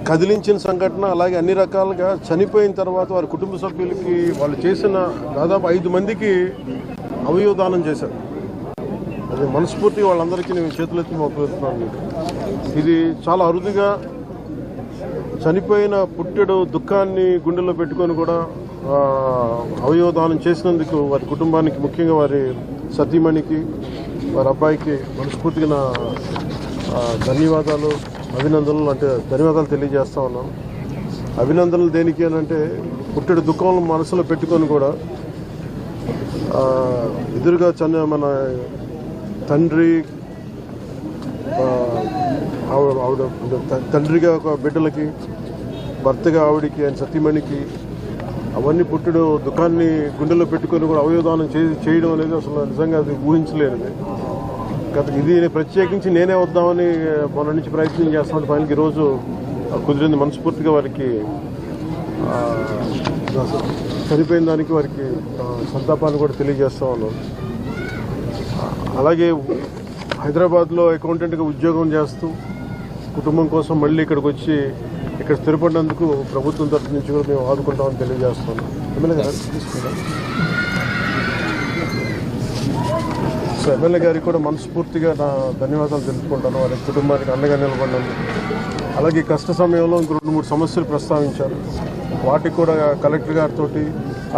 కదిలించిన సంఘటన. అలాగే అన్ని రకాలుగా చనిపోయిన తర్వాత వారి కుటుంబ సభ్యులకి వాళ్ళు చేసిన దాదాపు 5 మందికి అవయవదానం చేశారు. అది మనస్ఫూర్తిగా వాళ్ళందరికీ నేను చేతులెత్తి మొక్కుతున్నాను. ఇది చాలా అరుదుగా చనిపోయిన పుట్టెడు దుఃఖాన్ని గుండెల్లో పెట్టుకొని కూడా అవయవదానం చేసినందుకు వారి కుటుంబానికి, ముఖ్యంగా వారి సతీమణికి, వారి అబ్బాయికి మనస్ఫూర్తిగా నా ధన్యవాదాలు, అభినందనలు ధన్యవాదాలు తెలియజేస్తా ఉన్నాను. అభినందనలు దేనికి అని అంటే, పుట్టెడు దుఃఖం మనసులో పెట్టుకొని కూడా ఎదురుగా మన తండ్రి ఆవిడ తండ్రిగా ఒక బిడ్డలకి, భర్తగా ఆవిడికి, ఆయన సతీమణికి అవన్నీ పుట్టెడు దుఃఖాన్ని గుండెలో పెట్టుకొని కూడా అవయవదానం చేయడం అనేది అసలు నిజంగా అది ఊహించలేనిది. ఇది ప్రత్యేకించి నేనే వద్దామని మొన్న నుంచి ప్రయత్నం చేస్తాను. ఫైనల్కి ఈరోజు కుదిరింది. మనస్ఫూర్తిగా వారికి చనిపోయిన దానికి వారికి సంతాపాన్ని కూడా తెలియజేస్తా ఉన్నాను. అలాగే హైదరాబాద్లో అకౌంటెంట్గా ఉద్యోగం చేస్తూ కుటుంబం కోసం మళ్ళీ ఇక్కడికి వచ్చి ఇక్కడ స్థిరపడినందుకు ప్రభుత్వం తరఫు నుంచి కూడా మేము ఆదుకుంటామని తెలియజేస్తున్నాం. ఎమ్మెల్యే గారు తీసుకుంటాం. సో ఎమ్మెల్యే గారికి కూడా మనస్ఫూర్తిగా నా ధన్యవాదాలు తెలుపుకుంటాను. వారి కుటుంబానికి అండగా నిలబడినందుకు. అలాగే కష్ట సమయంలో ఇంక 2-3 సమస్యలు ప్రస్తావించారు. వాటికి కూడా కలెక్టర్ గారితో,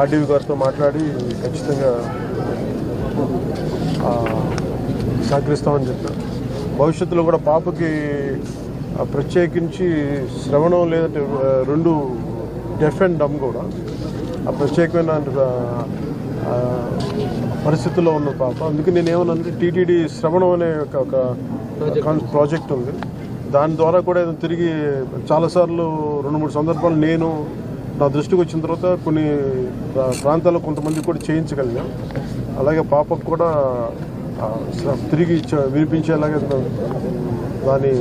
ఆర్డీఓ గారితో మాట్లాడి ఖచ్చితంగా సహకరిస్తామని చెప్పారు. భవిష్యత్తులో కూడా పాపకి ప్రత్యేకించి శ్రవణం లేదంటే 2 డెఫ్ అండ్ డమ్ కూడా ఆ ప్రత్యేకమైన పరిస్థితుల్లో ఉన్న పాప. అందుకే నేను ఏమన్నానంటే, టీటీడీ శ్రవణం అనే ఒక ప్రాజెక్ట్ ఉంది. దాని ద్వారా కూడా తిరిగి చాలాసార్లు 2-3 సందర్భాలు నేను నా దృష్టికి వచ్చిన తర్వాత కొన్ని ప్రాంతాల్లో కొంతమంది కూడా చేయించగలిగాం. అలాగే పాపకు కూడా తిరిగి వినిపించేలాగా దాన్ని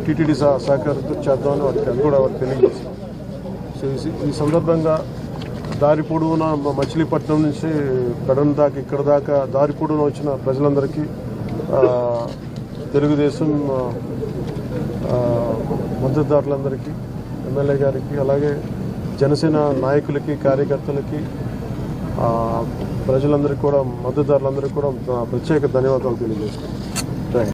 టీటీడీ సహకారంతో చేద్దామని అది కూడా వారికి తెలియజేస్తాం. సో ఈ సందర్భంగా దారి పొడవున మచిలీపట్నం నుంచి పెడన దాకా ఇక్కడ దాకా దారి పొడవున వచ్చిన ప్రజలందరికీ, తెలుగుదేశం మద్దతుదారులందరికీ, ఎమ్మెల్యే గారికి, అలాగే జనసేన నాయకులకి, కార్యకర్తలకి, ప్రజలందరికీ కూడా, మద్దతుదారులందరికీ కూడా ప్రత్యేక ధన్యవాదాలు తెలియజేస్తాను.